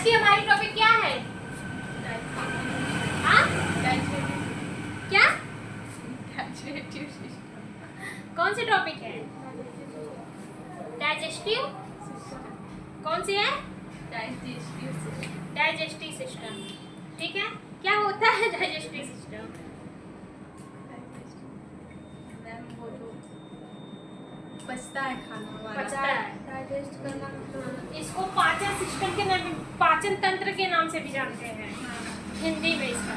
आज की हमारी टॉपिक क्या है? हाँ? क्या? कौन सी टॉपिक है? डाइजेस्टिव? कौन सी है? Digestive system. ठीक है, क्या होता है डाइजेस्टिव सिस्टम? पचता है खाना, पचता है, डाइजेस्ट करना मतलब इसको पाचन सिस्टम के नाम, पाचन तंत्र के नाम से भी जानते हैं हिंदी में। इसका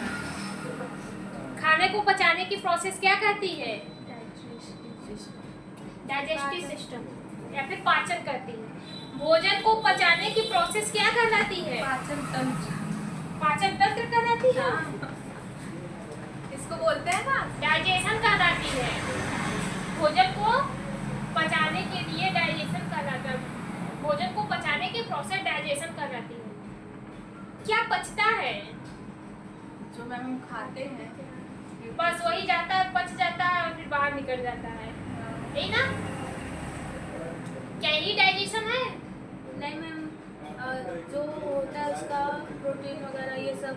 खाने को पचाने की प्रोसेस क्या कहती है? डाइजेस्टिव सिस्टम या फिर पाचन करती है। भोजन को पचाने की प्रोसेस क्या कहलाती है? पाचन तंत्र। पाचन तंत्र कहलाती है। इसको बोलते हैं ना डाइजेशन कहलाती है। भोजन को पचाने के लिए डाइजेशन कहलाता है। भोजन को पचाने की प्रोसेस डाइजेशन कहलाती है। क्या पचता है? जो हम खाते हैं बस वही जाता है, पच जाता है और फिर बाहर निकल जाता है, यही ना? क्या यही डाइजेशन है? नहीं मैम, जो होता है उसका प्रोटीन वगैरह ये सब,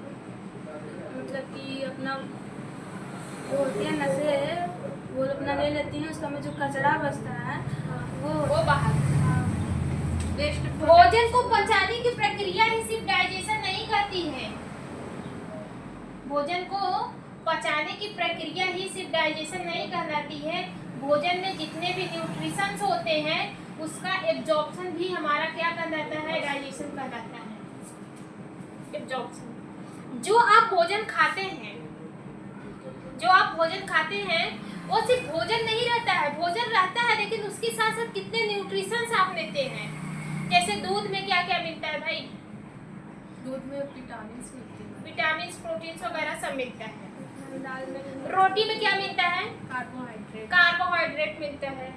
मतलब कि अपना जो होती है नसें वो अपना ले लेती हैं, उसका में जो कचरा बचता है वो बाहर। वेस्ट। भोजन को पचाने की प्रक्रिया ही सिर्फ डाइजेशन नहीं करती है। भोजन को पचाने की प्रक्रिया ही सिर्फ डाइजेशन नहीं कहलाती है। भोजन में जितने भी न्यूट्रिशंस होते हैं उसका एब्जॉर्प्शन भी हमारा क्या कहलाता है? डाइजेशन कहलाता है। एब्जॉर्प्शन। जो आप भोजन खाते हैं, वो सिर्फ भोजन नहीं रहता है, भोजन रहता है लेकिन उसके साथ साथ कितने न्यूट्रिशंस आप लेते हैं। जैसे दूध में क्या क्या मिलता है भाई? दूध में विटामिन मिलते हैं, विटामिन, प्रोटीन वगैरह सब मिलता है। दाल में रोटी में क्या मिलता है? कार्बोहाइड्रेट मिलता है।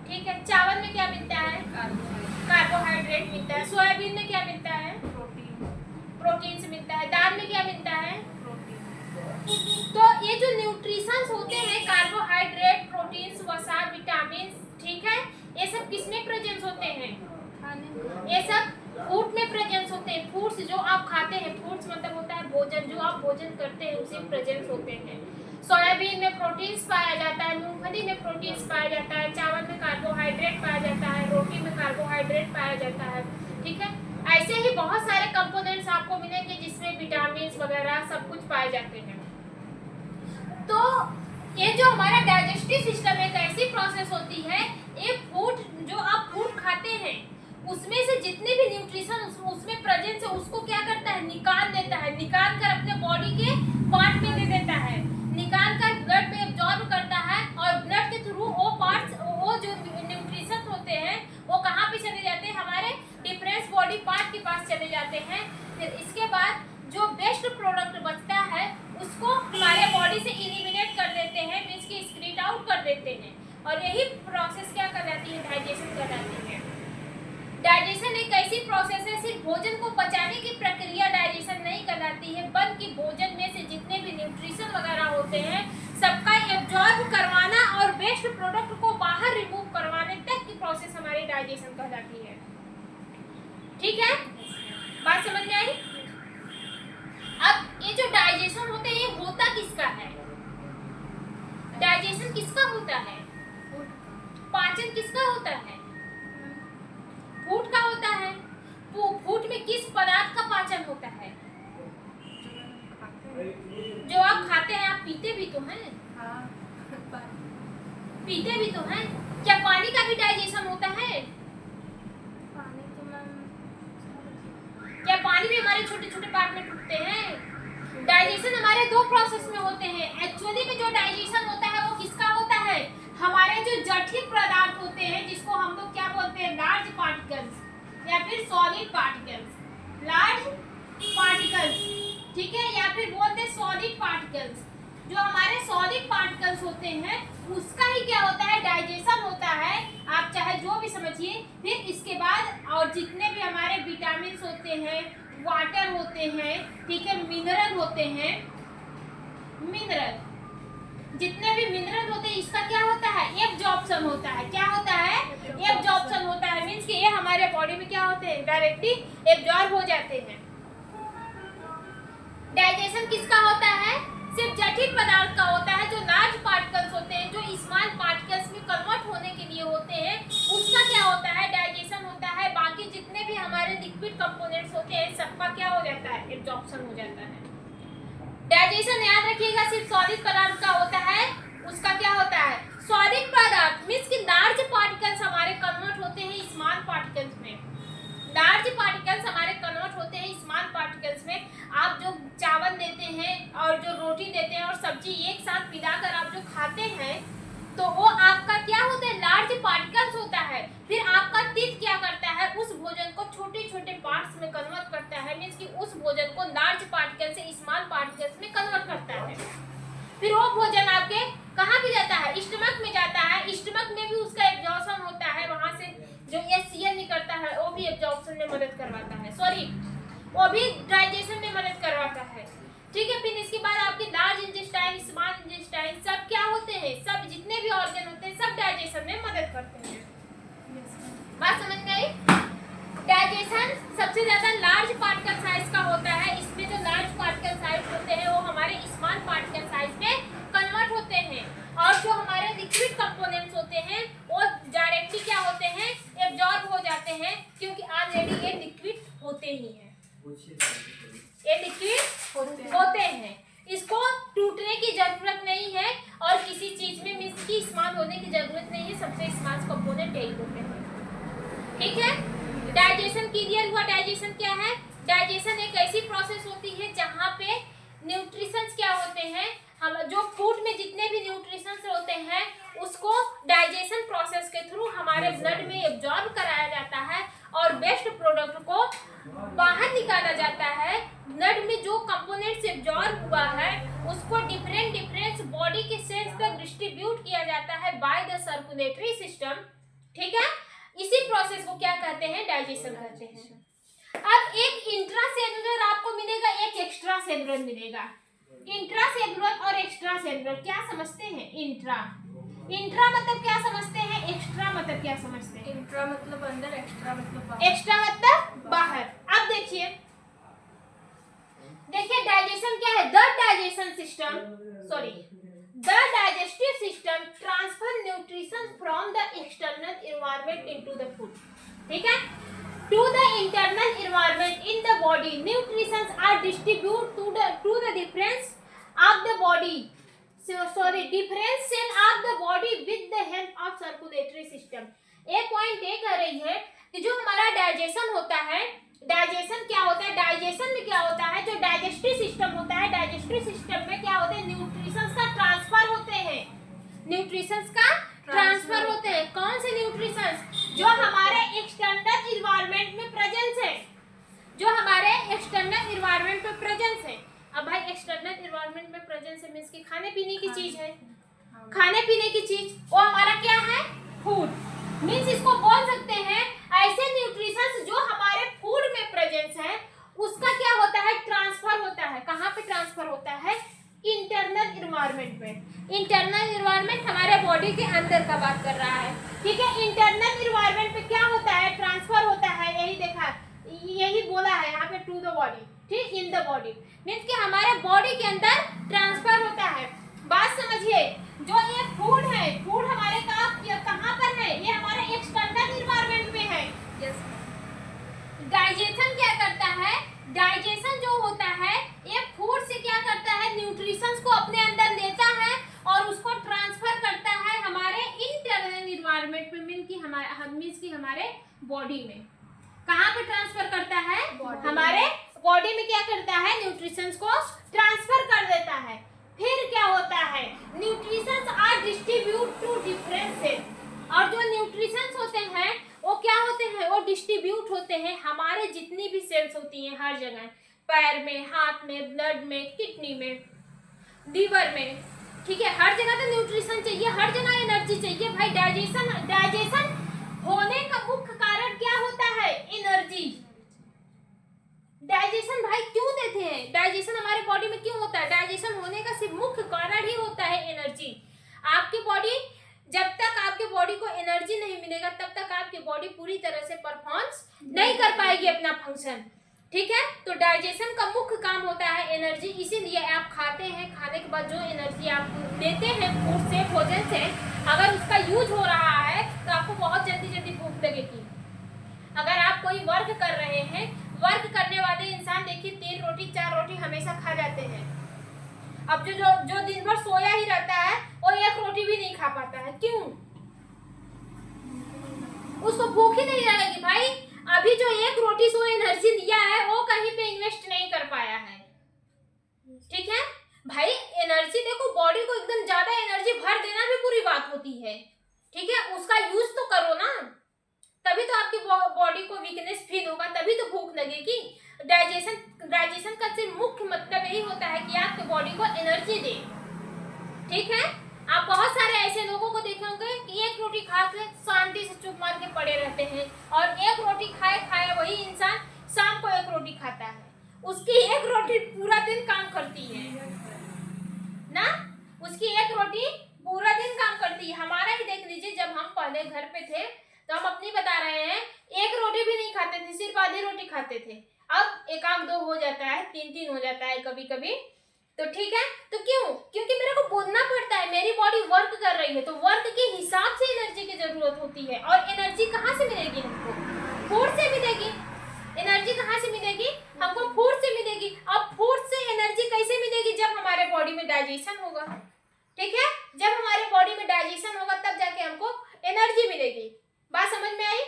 ठीक है, चावल में क्या मिलता है? कार्बोहाइड्रेट मिलता है। सोयाबीन में क्या मिलता है? प्रोटीन से मिलता है। दाल में क्या मिलता है? तो ये जो न्यूट्रिशंस होते हैं, कार्बोहाइड्रेट, प्रोटीन्स, वसा, विटामिन, ठीक है, ये सब किसमें प्रेजेंस होते हैं? ये सब फूड में प्रेजेंस होते हैं। फूड्स जो आप खाते हैं, फूड्स मतलब होता है भोजन, जो आप भोजन करते हैं उसी में प्रेजेंस होते हैं। सोयाबीन में प्रोटीन्स पाया जाता है, मूंगफली में प्रोटीन्स पाया जाता है, चावल में कार्बोहाइड्रेट पाया जाता है, रोटी में कार्बोहाइड्रेट पाया जाता है। ठीक है, ऐसे ही बहुत सारे कंपोनेंट्स आपको मिलेंगे जिसमें विटामिन वगैरह सब कुछ पाए जाते हैं। तो ये जो हमारा डाइजेस्टिव सिस्टम एक ऐसी प्रोसेस होती है, ये फूड जो आप फूड खाते हैं उसमें से जितने भी न्यूट्रिशन उसमें प्रेजेंस है उसको क्या करता है? निकाल देता है। निकाल कर अपने बॉडी के पार्ट में दे देता है, निकाल कर ब्लड में एब्जॉर्ब करता है और ब्लड के थ्रू वो पार्ट्स, वो जो न्यूट्रिशन होते हैं वो कहाँ पे चले जाते हैं? हमारे डिफरेंट बॉडी पार्ट के पास चले जाते हैं। फिर इसके बाद जो बेस्ट प्रोडक्ट बचता है उसको हमारे बॉडी से इलिमिनेट कर देते हैं, मींस की स्क्रीन आउट कर देते हैं। और यही प्रोसेस क्या कहलाती है? डाइजेशन कहलाती है। डाइजेशन एक ऐसी प्रोसेस है, सिर्फ भोजन को पचाने की प्रक्रिया डाइजेशन नहीं कहलाती है, बल्कि भोजन में से जितने भी न्यूट्रिशन वगैरह होते हैं सबका एब्जॉर्ब करवाना और वेस्ट प्रोडक्ट को बाहर रिमूव करवाने तक की प्रोसेस हमारी डाइजेशन कहलाती है। ठीक है, बात समझ में आई? अब ये जो डाइजेशन होते हैं, ये होता किसका है? डाइजेशन किसका होता है? पाचन किसका होता है? फूड का होता है। फूड में किस पदार्थ का पाचन होता है? जो आप खाते हैं। आप पीते भी तो हैं? पीते भी तो हैं। क्या पानी का भी डाइजेशन होता है? पानी तो मैम, क्या पानी भी हमारे छोटे छोटे पार्ट में टूटते हैं? डाइजेशन हमारे दो प्रोसेस में होते हैं। एक्चुअली में जो डाइजेशन होता है वो किसका होता है? हमारे जो जटिल पदार्थ होते हैं जिसको हम लोग क्या बोलते हैं? लार्ज पार्टिकल्स या फिर सॉलिड पार्टिकल्स। लार्ज पार्टिकल्स, ठीक है, या फिर बोलते हैं सॉलिड पार्टिकल्स। जो हमारे सॉलिड पार्टिकल्स होते हैं उसका ही क्या होता है? डाइजेशन होता है। आप चाहे जो भी समझिए। फिर इसके बाद और जितने भी हमारे विटामिन होते हैं, वाटर होते हैं, ठीक है, मिनरल होते हैं, मिनरल जितने भी मिनरल होते हैं इसका क्या होता है, एब्जॉर्प्शन होता है। क्या होता है, एब्जॉर्प्शन होता है। मींस कि ये हमारे बॉडी में क्या होते हैं, डायरेक्टली एब्जॉर्ब हो जाते हैं। डाइजेशन किसका होता है, सिर्फ जटिल पदार्थ का होता है। जो लार्ज पार्टिकल्स होते हैं, जो स्मॉल पार्टिकल्स में कन्वर्ट होने के लिए होते हैं, उसका क्या होता है, डाइजेशन होता है। बाकी जितने भी हमारे लिक्विड कंपोनेंट्स होते हैं सबका क्या हो जाता है, एब्जॉर्प्शन हो जाता है। डाइजेशन याद रखिएगा सिर्फ सॉलिड पदार्थ का होता है। उसका क्या होता है, सॉलिड पदार्थ मींस कि लार्ज पार्टिकल्स हमारे कन्वर्ट होते हैं स्मॉल पार्टिकल्स में। लार्ज पार्टिकल्स हमारे कन्वर्ट होते हैं स्मॉल पार्टिकल्स में। आप जो चावल देते हैं और जो रोटी देते हैं और सब्जी एक साथ मिलाकर आप जो खाते हैं तो वो आपका क्या होता है, लार्ज पार्टिकल्स होता है। फिर आपका टीथ क्या करता है, उस भोजन को छोटे छोटे पार्ट्स में कन्वर्ट करता है। मींस कि उस भोजन को लार्ज पार्टिकल से स्मॉल पार्टिकल्स में कन्वर्ट करता है। फिर वो भोजन आपके कहाँ पे जाता है, स्टमक में जाता है। स्टमक में भी उसका एब्जॉर्प्शन होता है। वहां से जो HCl निकलता है वो भी एब्जॉर्प्शन में मदद करवाता है, सॉरी वो भी डाइजेशन में मदद करवाता है। ठीक है, फिर इसके बाद आपके लार्ज इंटेस्टाइन, स्मॉल इंटेस्टाइन सब क्या होते हैं, सब जितने भी ऑर्गन होते हैं सब डाइजेशन में मदद करते हैं। बात समझ में आई? डाइजेशन सबसे ज्यादा लार्ज पार्टिकल साइज का होता है। इसमें जो लार्ज पार्टिकल साइज होते हैं वो हमारे स्मॉल पार्टिकल साइज में कन्वर्ट होते हैं। और जो हमारे लिक्विड कंपोनेंट्स होते हैं वो डायरेक्टली क्या होते हैं, एब्जॉर्ब हो जाते हैं, क्योंकि ऑलरेडी ये लिक्विड होते ही हैं। ये लिक्विड होते हैं, इसको टूटने की जरूरत नहीं है और किसी चीज में मींस की स्मॉल होने की जरूरत नहीं है। सबसे स्मॉल कंपोनेंट यही होते हैं। ठीक है, डाइजेशन क्लियर हुआ। डाइजेशन क्या है, डाइजेशन एक ऐसी प्रोसेस होती है जहाँ पे न्यूट्रिशंस क्या होते हैं, हम जो फूड में जितने भी न्यूट्रिशंस होते हैं उसको डाइजेशन प्रोसेस के थ्रू हमारे ब्लड में एब्जॉर्ब कराया जाता है और बेस्ट प्रोडक्ट को बाहर निकाला जाता है। ब्लड में जो कंपोनेंट्स एब्जॉर्ब हुआ है उसको डिफरेंट बॉडी के सेल्स तक डिस्ट्रीब्यूट किया जाता है बाय द सर्कुलेटरी सिस्टम। ठीक है, इसी प्रोसेस को क्या कहते हैं, डाइजेशन कहते हैं। अब एक इंट्रा सेलुलर आपको मिलेगा, एक एक्स्ट्रा सेलुलर मिलेगा। इंट्रा सेलुलर और एक्स्ट्रा सेलुलर क्या समझते हैं, इंट्रा मतलब क्या समझते हैं, एक्स्ट्रा मतलब क्या समझते हैं। इंट्रा मतलब अंदर, एक्स्ट्रा मतलब बाहर। एक्स्ट्रा मतलब बाहर। अब देखिए डाइजेशन क्या है, the digestion system, sorry the digestive system transfer nutrition from the external environment into the food. ठीक है, to the internal environment in the body, nutrients are distributed to the difference of the body, different cell of the body with the help of circulatory system। एक point ये कह रही है कि जो हमारा डाइजेशन होता है, डाइजेशन क्या होता है, डाइजेशन में क्या होता है, जो डाइजेस्टिव सिस्टम होता है, डाइजेस्टिव सिस्टम में क्या होते हैं, न्यूट्रिशंस का ट्रांसफर होते हैं। न्यूट्रिशंस का ट्रांसफर होते हैं। कौन से न्यूट्रिशंस, जो हमारे एक्सटर्नल एनवायरनमेंट में प्रेजेंस है, जो हमारे एक्सटर्नल एनवायरनमेंट में प्रेजेंस है। अब भाई एक्सटर्नल एनवायरनमेंट में प्रेजेंस है मींस कि खाने पीने की चीज है, खाने पीने की चीज वो हमारा क्या है, फूड। मींस इसको बोल सकते हैं ऐसे न्यूट्रिशंस जो हमारे फूड में प्रेजेंस है उसका क्या होता है, ट्रांसफर होता है। कहाँ पे ट्रांसफर होता है, इंटरनल एनवायरनमेंट में। इंटरनल एनवायरनमेंट हमारे बॉडी के अंदर का बात कर रहा है। ठीक है, इंटरनल एनवायरनमेंट पे क्या होता है, ट्रांसफर होता है। यही देखा, यही बोला है यहाँ पे, टू द बॉडी। ठीक, इन द बॉडी मीन्स कि हमारे बॉडी के अंदर ट्रांसफर होता है। बात समझिए, जो ये फूड है, फूड हमारे कहाँ पर है, ये हमारे एक्सटर्नल एनवायरनमेंट में है। डाइजेशन क्या करता है, डाइजेशन जो होता है ये फूड से क्या करता है, न्यूट्रिशंस को अपने अंदर लेता है और उसको ट्रांसफर करता है हमारे इंटरनल एनवायरनमेंट में, मींस कि हमारे बॉडी में। कहाँ पे ट्रांसफर करता है, हमारे बॉडी में क्या करता है, न्यूट्रिशंस को ट्रांसफर कर देता है। फिर क्या होता है, nutritions are distribute to different cell. और जो न्यूट्रिशंस होते हैं वो क्या होते हैं, वो डिस्ट्रीब्यूट होते हैं हमारे जितनी भी सेल्स होती हैं हर जगह, पैर में, हाथ में, ब्लड में, किडनी में, लीवर में। ठीक है, हर जगह तो न्यूट्रिशन चाहिए, हर जगह एनर्जी चाहिए भाई। डाइजेशन होने का मुख्य कारण क्या होता है, एनर्जी। डाइजेशन भाई क्यों देते हैं, डाइजेशन हमारे बॉडी में क्यों होता है? डाइजेशन होने का सिर्फ मुख्य कारण ही होता है एनर्जी। आपकी बॉडी, जब तक आपके बॉडी को एनर्जी नहीं मिलेगा तब तक आपकी बॉडी पूरी तरह से परफॉर्मेंस नहीं कर पाएगी अपना फंक्शन। ठीक है, तो डाइजेशन का मुख्य काम होता है एनर्जी। इसीलिए आप खाते हैं, खाने के बाद जो एनर्जी आप लेते हैं फूड से, भोजन से, अगर उसका यूज हो रहा है तो आपको बहुत जल्दी भूख लगेगी। अगर आप कोई वर्क कर रहे हैं, वर्क करने वाले इंसान देखिए 3 रोटी 4 रोटी हमेशा खा जाते हैं। अब जो दिन भर सोया ही रहता है वो 1 रोटी भी नहीं खा पाता है। क्यों? उसको भूख ही नहीं लगेगी भाई। अभी जो 1 रोटी से एनर्जी लिया है वो कहीं पे इन्वेस्ट नहीं कर पाया है। ठीक है भाई, एनर्जी देखो, बॉडी को एकदम ज्यादा एनर्जी भर देना भी पूरी बात होती है। ठीक है, उसका यूज तो करो ना, तभी तो आपकी बॉडी को वीकनेस फील होगा, तभी तो भूख लगेगी। डाइजेशन का सिर्फ मुख्य मतलब यही होता है कि आपके बॉडी को एनर्जी दे। ठीक है, आप बहुत सारे ऐसे लोगों को देखे होंगे कि 1 रोटी खा के शांति से चुप मार के पड़े रहते हैं, और 1 रोटी खाए वही इंसान शाम को 1 रोटी खाता है। उसकी 1 रोटी पूरा दिन काम करती है ना, उसकी 1 रोटी पूरा दिन काम करती है। हमारा ही देख लीजिए, जब हम पहले घर पे थे तो हम अपनी बता रहे हैं, 1 रोटी भी नहीं खाते थे, सिर्फ आधी रोटी खाते थे। अब 1 आध 2 हो जाता है, 3 हो जाता है कभी कभी। तो ठीक है, तो क्यों? क्योंकि मेरे को बोलना पड़ता है, मेरी बॉडी वर्क कर रही है, तो वर्क के हिसाब से एनर्जी की जरूरत होती है। और एनर्जी कहाँ से मिलेगी हमको? फूड से मिलेगी। एनर्जी कहाँ से मिलेगी? हमको फूड से मिलेगी। अब फूड से एनर्जी कैसे मिलेगी? जब हमारे बॉडी में डाइजेशन होगा। ठीक है, जब हमारे बॉडी में डाइजेशन होगा तब जाके हमको एनर्जी मिलेगी। बात समझ में आई?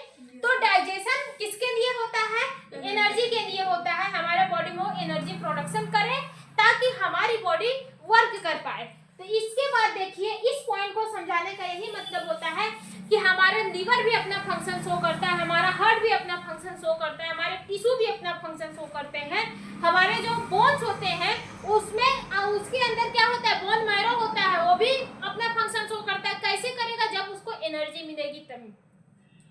तो डाइजेशन किसके लिए होता है? एनर्जी के लिए होता है। हमारे बॉडी में एनर्जी प्रोडक्शन करे ताकि हमारी बॉडी वर्क कर पाए। तो इसके बाद देखिए, इस पॉइंट को समझाने का यही मतलब होता है कि हमारा लीवर भी अपना फंक्शन शो करता है, हमारा हार्ट भी अपना फंक्शन शो करता है, हमारे टिश्यू भी अपना फंक्शन शो करते हैं, हमारे जो बोन्स होते हैं उसमें उसके अंदर क्या होता है, बोन मैरो होता है, वो भी अपना फंक्शन शो करता है। कैसे करेगा? जब उसको एनर्जी मिलेगी तब,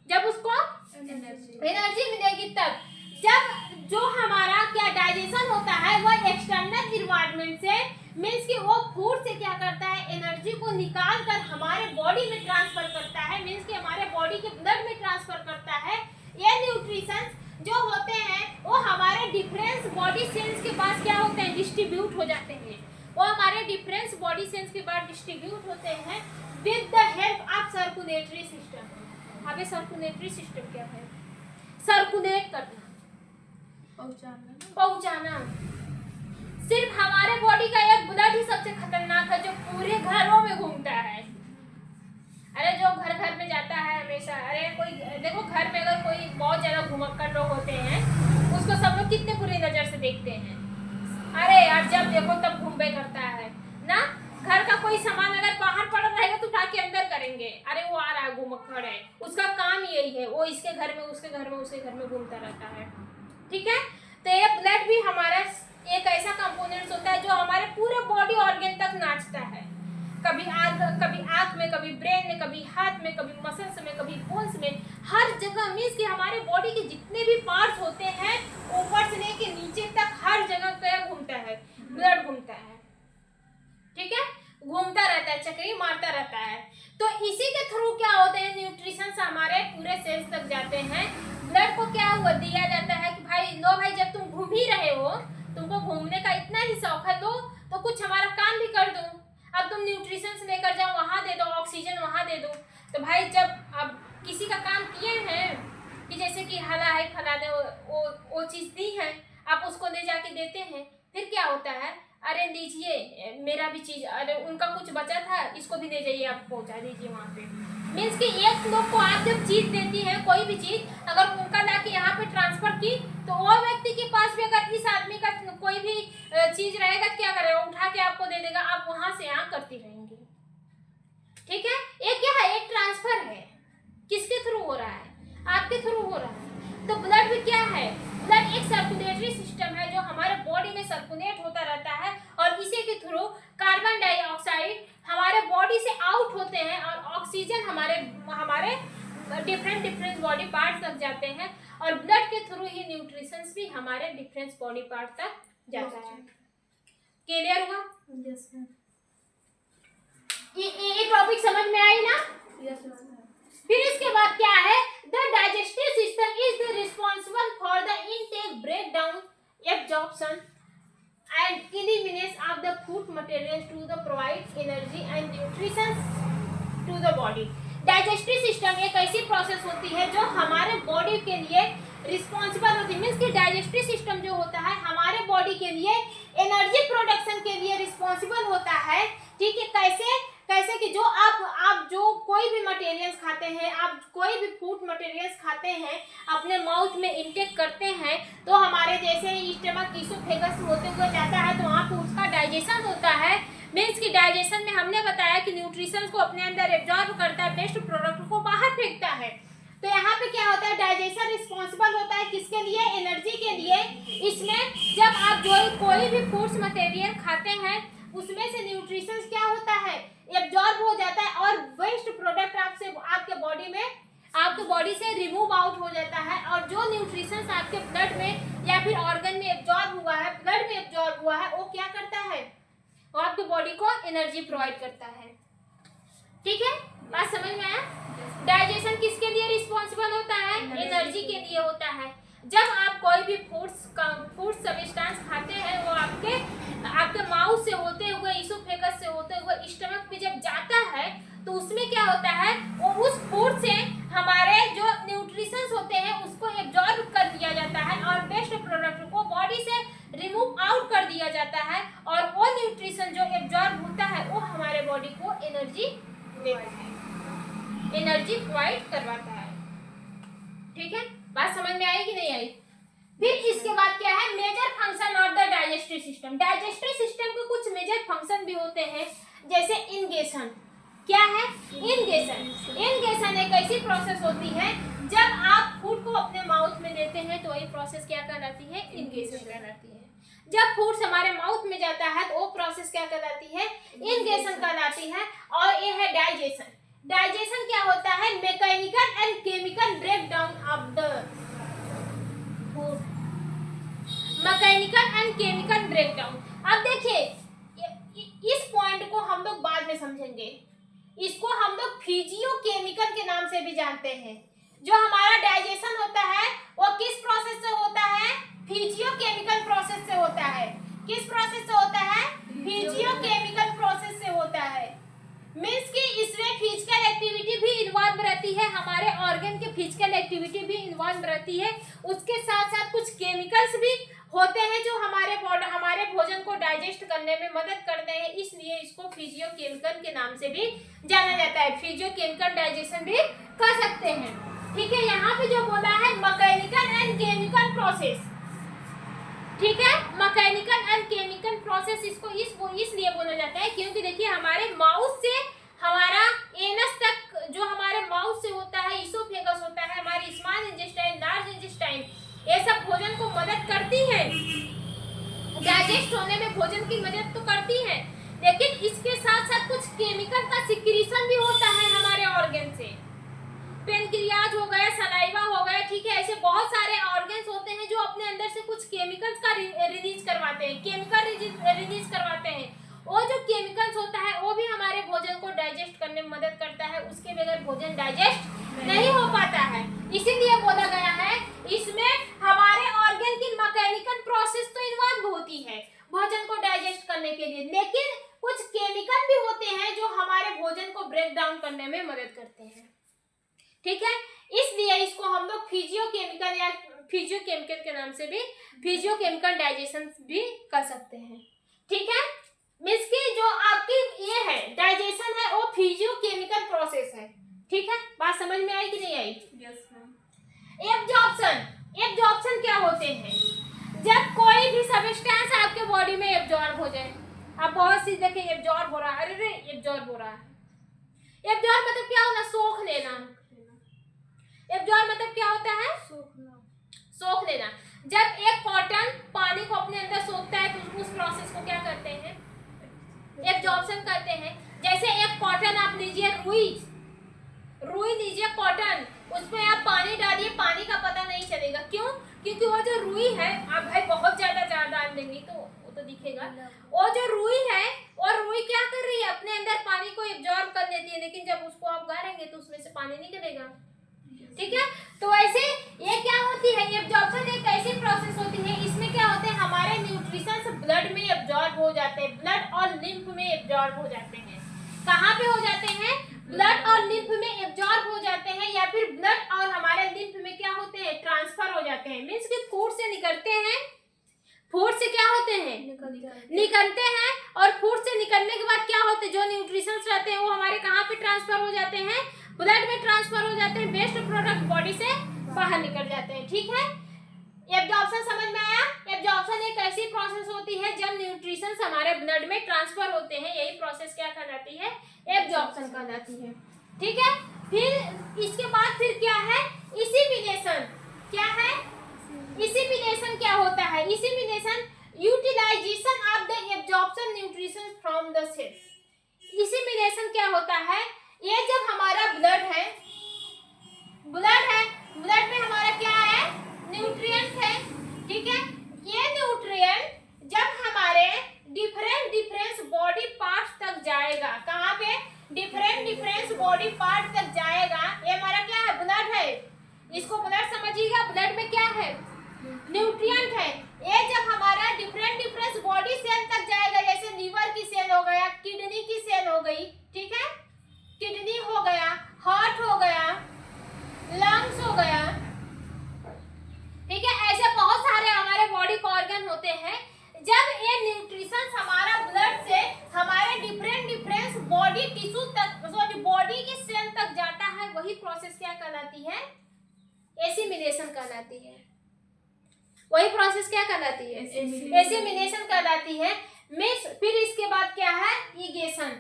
जब उसको एनर्जी मिलेगी तब। जब जो हमारा क्या डाइजेशन होता है वो एक्सटर्नल इन्वायरमेंट से, मीन्स कि वो फूड से क्या करता है, एनर्जी को निकाल कर हमारे बॉडी में ट्रांसफर करता है, मीन्स कि हमारे बॉडी के ब्लड में ट्रांसफर करता है। ये न्यूट्रिशंस जो होते हैं वो हमारे डिफरेंस बॉडी सेल्स के पास क्या होते हैं, डिस्ट्रीब्यूट हो जाते हैं। वो हमारे डिफरेंस बॉडी सेल्स के पास डिस्ट्रीब्यूट होते हैं with the help of circulatory system. अब ये सर्कुलेटरी सिस्टम क्या है? सर्कुलेट करना, पहुंचाना। सिर्फ हमारे बॉडी का एक ब्लड ही सबसे खतरनाक है जो पूरे घरों में घूमता है। अरे जो घर में जाता है हमेशा, अरे कोई देखो घर में अगर कोई बहुत ज्यादा घुमक्कड़ लोग होते हैं उसको सब लोग कितने बुरी नजर से देखते हैं। अरे यार जब देखो तब घूमे करता है ना। घर का कोई सामान अगर बाहर पड़ा रहेगा तो उठा के अंदर करेंगे, अरे वो आ रहा है घुमक्कड़ है, उसका काम यही है, वो इसके घर में उसके घर में उसके घर में घूमता रहता है। ठीक है, तो ये ब्लड भी हमारा एक ऐसा कंपोनेंट्स होता है जो हमारे पूरे बॉडी ऑर्गन तक नाचता है। कभी आँख में, कभी ब्रेन में, कभी हाथ में, कभी मसल्स में, कभी बोन्स में, हर जगह। मीन्स कि हमारे बॉडी के जितने भी पार्ट्स होते हैं ऊपर से लेके नीचे तक हर जगह क्या घूमता है, ब्लड घूमता है। ठीक है, घूमता रहता है, चक्री मारता रहता है। तो इसी के थ्रू क्या होते हैं, न्यूट्रिशन हमारे पूरे सेल्स तक जाते हैं। ब्लड को क्या हुआ दिया जाता है कि भाई लो भाई, जब तुम घूम ही रहे हो, तुमको घूमने का इतना ही शौक है तो कुछ हमारा काम भी कर दो। अब तुम न्यूट्रिशन लेकर जाओ, वहाँ दे दो, ऑक्सीजन वहाँ दे दो। तो भाई जब अब किसी का काम किए हैं कि जैसे कि हला है फलाने वो चीज़ दी है, आप उसको ले जाके देते हैं, फिर क्या होता है, अरे लीजिए मेरा भी चीज़, अरे उनका कुछ बचा था इसको भी ले जाइए, आप पहुँचा दीजिए वहाँ पे। मीन्स कि एक लोग को आप जब चीज़ देती है, कोई भी चीज़ अगर उनका ला के यहाँ पे ट्रांसफर की तो वो व्यक्ति के पास भी अगर इस आदमी का कोई भी चीज़ रहेगा क्या करेगा, उठा के आपको दे देगा, आप वहाँ से यहाँ करती रहेंगी। ठीक है, ये क्या है, एक ट्रांसफर है। किसके थ्रू हो रहा है, आपके थ्रू हो रहा है। तो ब्लड भी क्या है, ब्लड एक सर्कुलेटरी सिस्टम है जो हमारे बॉडी में सर्कुलेट होता रहता है, और इसी के थ्रू कार्बन डाइऑक्साइड हमारे बॉडी से आउट होते हैं और ऑक्सीजन हमारे डिफरेंट बॉडी पार्ट तक जाते हैं, और ब्लड के थ्रू ही न्यूट्रिशंस भी हमारे डिफरेंट बॉडी पार्ट तक जाता है। क्लियर हुआ? Yes ma'am. ये टॉपिक समझ में आई ना? Yes ma'am. फिर इसके बाद क्या है, the digestive system is the responsible for the intake, break down, absorption and elimination of the food materials to the provide energy and nutrition to the body. Digestive system एक ऐसी process होती है जो हमारे बॉडी के लिए responsible होती है। मीन्स कि डाइजेस्टिव सिस्टम जो होता है हमारे बॉडी के लिए एनर्जी प्रोडक्शन के लिए रिस्पॉन्सिबल होता है। ठीक है, कैसे कि जो आप जो कोई भी मटेरियल्स खाते हैं, आप कोई भी फूड मटेरियल्स खाते हैं, अपने माउथ में इंटेक करते हैं, तो हमारे जैसे स्टमक इसोफेगस होते हुए जाता है, तो वहाँ पर उसका डाइजेशन होता है। मीन्स की डाइजेशन में हमने बताया कि न्यूट्रिशंस को अपने अंदर एब्जॉर्ब करता है, वेस्ट प्रोडक्ट को बाहर फेंकता है। तो यहाँ पे क्या होता है, डाइजेशन रिस्पॉन्सिबल होता है किसके लिए, एनर्जी के लिए। इसमें जब आप कोई भी फूड्स मटेरियल खाते हैं उसमें से न्यूट्रिशंस क्या होता है, एब्जॉर्ब हो जाता है और वेस्ट प्रोडक्ट आपके बॉडी से रिमूव आउट हो जाता है। और जो न्यूट्रिशंस आपके ब्लड में या फिर ऑर्गन में एब्जॉर्ब हुआ है, ब्लड में एब्जॉर्ब हुआ है, वो क्या करता है, वो आपके बॉडी को एनर्जी प्रोवाइड करता है। ठीक है, बात समझ में आया? डाइजेशन किसके लिए रिस्पॉन्सिबल होता है, एनर्जी के लिए होता है। जब आप कोई भी फूड सब्सटेंस खाते हैं, वो आपके माउथ से होते हुए, इसोफेगस से होते हुए स्टमक पे जब जाता है, तो उसमें क्या होता है, वो उस फूड से हमारे जो न्यूट्रिशंस होते हैं उसको एब्जॉर्ब कर दिया जाता है और वेस्ट प्रोडक्ट को बॉडी से रिमूव आउट कर दिया जाता है। और वो न्यूट्रिशन जो एब्जॉर्ब होता है वो हमारे बॉडी को एनर्जी देता है, एनर्जी प्रोवाइड करवाता है। ठीक है, बात समझ में आई कि नहीं आई? फिर इसके बाद क्या है, major function of the digestive system. Digestive system के कुछ मेजर फंक्शन भी होते हैं, जैसे इंगेशन। क्या है, इंगेशन एक ऐसी प्रोसेस होती है जब आप फूड को अपने माउथ में लेते हैं, तो ये प्रोसेस क्या कहलाती है, इंगेशन कहलाती है। जब फूड हमारे माउथ में जाता है तो वो प्रोसेस क्या कहलाती है, इंगेशन कहलाती है। और ये है डाइजेशन। डाइजेशन क्या होता है, mechanical and chemical break down of the food, mechanical and chemical break down. अब देखिए, इस पॉइंट को हम लोग बाद में समझेंगे। इसको हम लोग फिजियोकेमिकल के नाम से भी जानते हैं। जो हमारा डाइजेशन होता है वो किस प्रोसेस से होता है, फिजियोकेमिकल प्रोसेस से होता है। किस प्रोसेस से होता है, फिजियोकेमिकल प्रोसेस से होता है। मीन्स कि इसमें फिजिकल एक्टिविटी भी इन्वॉल्व रहती है, हमारे ऑर्गन के फिजिकल एक्टिविटी भी इन्वॉल्व रहती है। उसके साथ साथ कुछ केमिकल्स भी होते हैं जो हमारे भोजन को डाइजेस्ट करने में मदद करते हैं। इसलिए इसको फिजियोकेमिकल के नाम से भी जाना जाता है, फिजियोकेमिकल डाइजेशन भी कर सकते हैं। ठीक है, यहाँ पे जो बोला है मैकेनिकल एंड केमिकल प्रोसेस, ठीक है, मैकेनिकल एंड केमिकल प्रोसेस इसको इसलिए बोला जाता है क्योंकि देखिए हमारे माउथ से हमारा एनस तक जो हमारे माउथ से होता है, इसोफेगस होता है, हमारी स्मॉल इंटेस्टाइन, लार्ज इंटेस्टाइन, ये सब भोजन को मदद करती है, डाइजेस्ट होने में भोजन की मदद तो करती है। लेकिन इसके साथ साथ कुछ केमिकल का सिक्रीशन भी होता है हमारे ऑर्गन से। पेनक्रियाज हो गया, सलाइवा हो गया, ठीक है, ऐसे बहुत सारे ऑर्गन्स होते हैं जो अपने अंदर से कुछ केमिकल्स का रिलीज करवाते हैं, केमिकल रिलीज करवाते हैं। वो जो केमिकल्स होता है वो भी हमारे भोजन को डाइजेस्ट करने में मदद करता है, उसके बगैर भोजन डाइजेस्ट नहीं हो पाता है। इसीलिए बोला गया है इसमें हमारे ऑर्गन की मैकेनिकल प्रोसेस तो इन्वॉल्व होती है भोजन को डाइजेस्ट करने के लिए, लेकिन कुछ केमिकल भी होते हैं जो हमारे भोजन को ब्रेक डाउन करने में मदद करते हैं। ठीक है, इसलिए इसको हम लोग फिजियोकेमिकल या फिजियोकेमिकल के नाम से भी फिजियोकेमिकल डाइजेशन भी कर सकते हैं। ठीक है, मींस कि जो आपकी ये है डाइजेशन है वो फिजियोकेमिकल प्रोसेस है। ठीक है, बात समझ में आई कि नहीं आई? Yes ma'am. एब्जॉर्प्शन क्या होते हैं, जब कोई भी सब्सटेंस आपके बॉडी में एब्जॉर्ब हो जाए। आप बहुत सी देखें एब्जॉर्ब हो रहा है, अरे एब्जॉर्ब हो रहा है। एब्जॉर्ब मतलब क्या होना, सोख लेना। एब्जॉर्ब मतलब क्या होता है, सोख लेना। जब एक कॉटन पानी को अपने अंदर सोखता है तो उस प्रोसेस को क्या करते हैं, एब्जॉर्प्शन करते हैं। जैसे एक कॉटन आप लीजिए, रुई लीजिए कॉटन, उसमें आप पानी डालिए, पानी का पता नहीं चलेगा। क्यों? क्योंकि वो जो रुई है आप भाई बहुत ज्यादा डाल देंगे तो वो जो रुई है, और रुई क्या कर रही है, अपने अंदर पानी को एब्जॉर्ब कर लेती है, लेकिन जब उसको आप गाड़ेंगे तो उसमें से पानी निकलेगा। ठीक है, तो ऐसे ये क्या होती है, एब्जॉर्प्शन एक ऐसी प्रोसेस होती है, इसमें क्या होते हैं, हमारे न्यूट्रिशंस ब्लड में एब्जॉर्ब हो जाते हैं, ब्लड और लिम्फ में एब्जॉर्ब हो जाते हैं। कहाँ पे हो जाते हैं, ब्लड और लिम्फ में एब्जॉर्ब हो जाते हैं, या फिर ब्लड और हमारे लिम्फ में क्या होते हैं, ट्रांसफर हो जाते हैं। मींस कि फूड से निकलते हैं, फूड से क्या होते हैं, निकलते हैं, और फूड से निकलने के बाद क्या होते हैं, जो न्यूट्रिशंस रहते हैं वो हमारे कहाँ पे ट्रांसफर हो जाते हैं, ब्लड में ट्रांसफर हो जाते हैं, वेस्ट प्रोडक्ट बॉडी से बाहर निकल जाते हैं। ठीक है, एब्जॉर्प्शन समझ में आया। एब्जॉर्प्शन एक ऐसी प्रोसेस होती है जब न्यूट्रिशंस हमारे ब्लड में ट्रांसफर होते हैं, यही प्रोसेस क्या कहलाती है, एब्जॉर्प्शन कहलाती है। ठीक है, फिर इसके बाद फिर क्या है, इसिमिलेशन। क्या है, इसिमिलेशन क्या होता है, assimilation utilization of the absorption nutrition from the cell. Assimilation क्या होता है, ये जब हमारा ब्लड है, ब्लड में हमारा क्या है, न्यूट्रिएंट है। ठीक है, ये न्यूट्रिएंट जब हमारे डिफरेंट बॉडी पार्ट्स तक जाएगा, कहाँ पे, डिफरेंट बॉडी पार्ट तक जाएगा। ये हमारा क्या है, ब्लड है, इसको ब्लड समझिएगा, ब्लड में क्या है, न्यूट्रिएंट है। ये जब हमारा डिफरेंट बॉडी सेल तक जाएगा, जैसे लीवर की सेल हो गया, किडनी की सेल हो गई, ठीक है, किडनी हो गया, हार्ट हो गया, लंग्स हो गया, ठीक है, ऐसे बहुत सारे हमारे बॉडी के ऑर्गन होते हैं। जब ये न्यूट्रिशन हमारा ब्लड से हमारे डिफरेंट बॉडी टिश्यू तक, सॉरी बॉडी के सेल तक जाता है, वही प्रोसेस क्या कहलाती है, एसिमिलेशन कहलाती है। वही प्रोसेस क्या कहलाती है, एसिमिलेशन कहलाती है। मिक्स, फिर इसके बाद क्या है, इगेशन।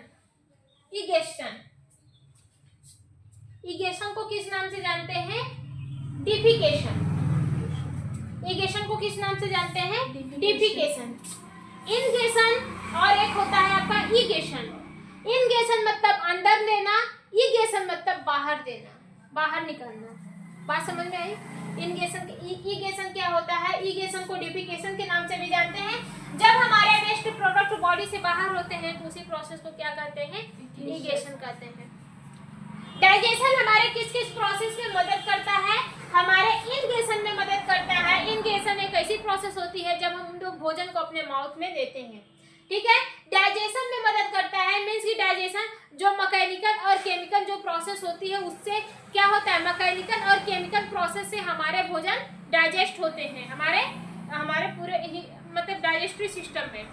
इगेशन को किस नाम से जानते हैं, डिफिकेशन। इगेशन को किस नाम से जानते हैं, डिफिकेशन। इनगेशन और एक होता है आपका इगेशन। इनगेशन मतलब अंदर लेना, इगेशन मतलब बाहर देना, बाहर निकलना। बात समझ में आई। इगेशन क्या होता है, इगेशन को डिफिकेशन के नाम से भी जानते हैं। जब हमारे वेस्ट प्रोडक्ट बॉडी से बाहर होते हैं तो उसी प्रोसेस को क्या कहते हैं, इगेशन कहते हैं। डाइजेशन हमारे किस किस प्रोसेस में मदद करता है, हमारे इनगेशन में मदद करता है। इनगेशन एक ऐसी प्रोसेस होती है जब हम लोग भोजन को अपने माउथ में लेते हैं। ठीक है, डाइजेशन में मदद करता है, मींस की डाइजेशन जो मैकेनिकल और केमिकल जो प्रोसेस होती है उससे क्या होता है, मैकेनिकल और केमिकल प्रोसेस से हमारे भोजन डाइजेस्ट होते हैं, हमारे पूरे मतलब डाइजेस्टिव सिस्टम में।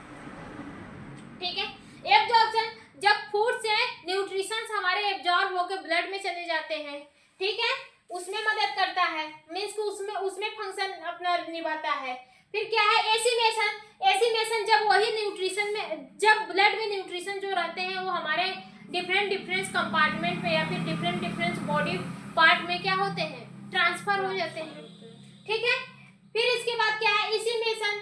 ठीक है, एब्जॉर्प्शन जब फूड से न्यूट्रिशंस हमारे एब्जॉर्ब होकर ब्लड में चले जाते हैं, ठीक है, उसमें मदद करता है, मींस उसमें फंक्शन अपना निभाता है। फिर क्या है, एसिमेशन। एसिमेशन जब वही न्यूट्रिशन में, जब ब्लड में न्यूट्रिशन जो रहते हैं वो हमारे डिफरेंट कंपार्टमेंट में या फिर डिफरेंट बॉडी पार्ट में क्या होते हैं, ट्रांसफर हो जाते हैं। ठीक है, फिर इसके बाद क्या है, इसिमेशन,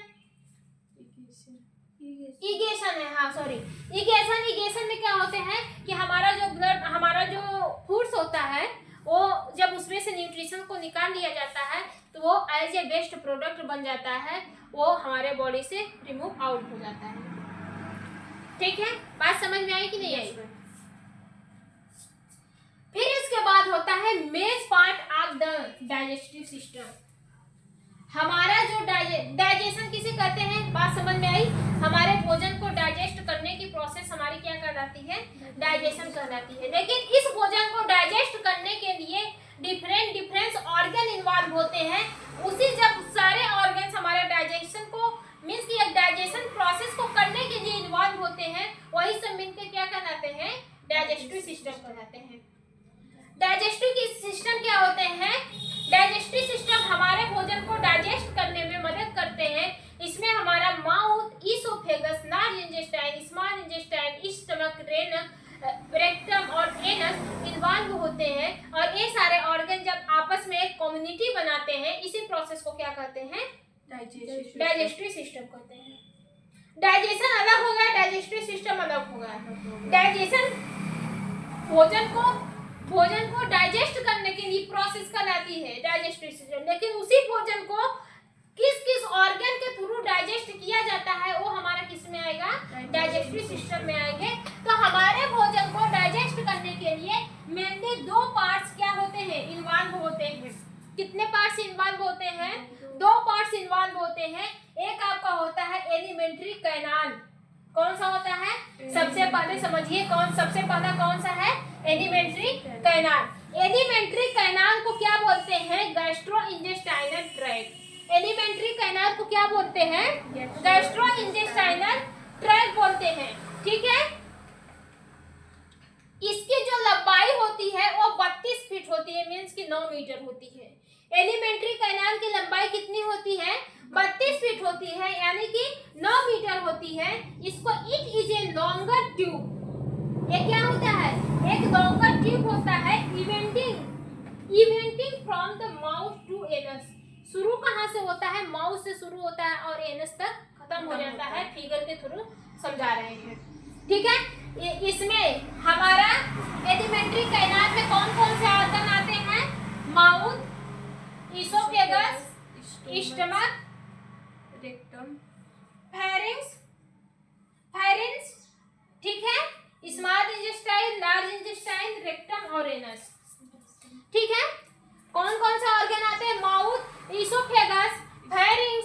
इगेशन है, हाँ सॉरी, इगेशन में क्या होते हैं कि हमारा जो ब्लड, हमारा जो फूड्स होता है वो जब उसमें से न्यूट्रिशन को निकाल लिया जाता है तो वो एज ए वेस्ट प्रोडक्ट बन जाता है, वो हमारे बॉडी से रिमूव आउट हो जाता है। ठीक है, बात समझ में आई कि नहीं आई। फिर इसके बाद होता है main part of the digestive system. हमारा जो डाइजेशन किसे कहते हैं, बात समझ में आई। हमारे भोजन को डाइजेस्ट करने की प्रोसेस हमारी क्या कहलाती है, डाइजेशन कहलाती है। लेकिन इस भोजन को डाइजेस्ट करने के लिए डिफरेंट ऑर्गन इन्वॉल्व होते हैं। उसी जब सारे ऑर्गन्स हमारे डाइजेशन को मींस की डाइजेशन प्रोसेस को करने के लिए इन्वॉल्व होते हैं, वही सब मिलकर क्या कहलाते हैं, डाइजेस्टिव सिस्टम कहलाते हैं। डाइजेस्टिव सिस्टम क्या होते हैं, डाइजेस्टिव सिस्टम हमारे भोजन को डाइजेस्ट करने में मदद करते हैं। इसमें हमारा mouth, oesophagus, large intestine, small intestine, stomach, rectum और एनस इन्वॉल्व होते हैं। और ये सारे ऑर्गन जब आपस में एक कम्युनिटी बनाते हैं, इसी प्रोसेस को क्या कहते हैं, डाइजेस्टिव सिस्टम कहते हैं। डाइजेशन अलग होगा, डाइजेस्टिव सिस्टम अलग होगा। डाइजेशन भोजन को डाइजेस्ट करने के लिए प्रोसेस कहलाती है डाइजेस्टिव सिस्टम। लेकिन उसी भोजन को किस किस ऑर्गन के थ्रू डाइजेस्ट किया जाता है वो हमारा किस में डाइजेस्टिव सिस्टम में आएंगे। तो हमारे भोजन को डाइजेस्ट करने के लिए मेनली 2 पार्ट्स क्या होते हैं, इन्वॉल्व होते हैं। कितने पार्ट्स इन्वॉल्व होते हैं? 2 पार्ट्स इन्वॉल्व होते हैं। एक आपका होता है एलिमेंट्री कैनाल। कौन सा होता है? सबसे पहले समझिए सबसे पहला कौन सा है? Alimentary canal. एलिमेंट्री कैनाल को क्या बोलते हैं? Gastro intestinal tract. Alimentary canal को क्या बोलते हैं? गैस्ट्रो इंटेस्टाइनल ट्रैक्ट बोलते हैं। ठीक है, इसकी जो लंबाई होती है वो 32 फीट होती है, मीन्स कि 9 मीटर होती है। एलिमेंट्री कैनाल की लंबाई कितनी होती है? 32 फीट होती है, यानी कि 9 मीटर होती है। इसको it is a longer tube. ये क्या होता है? एक लॉन्गर ट्यूब होता है, eventing from the mouth to anus. शुरू कहाँ से होता है? माउथ से शुरू होता है और एनस तक खत्म हो जाता है। फिगर के थ्रू समझा रहे हैं। ठीक है, इसमें हमारा एलिमेंट्री कैनाल में कौन कौन से ऑर्गन आते हैं? Mouth, oesophagus, stomach, rectum, pharynx, ठीक है, small intestine, large intestine, rectum और एनस। ठीक है, कौन कौन से ऑर्गन आते हैं? Mouth, oesophagus, pharynx,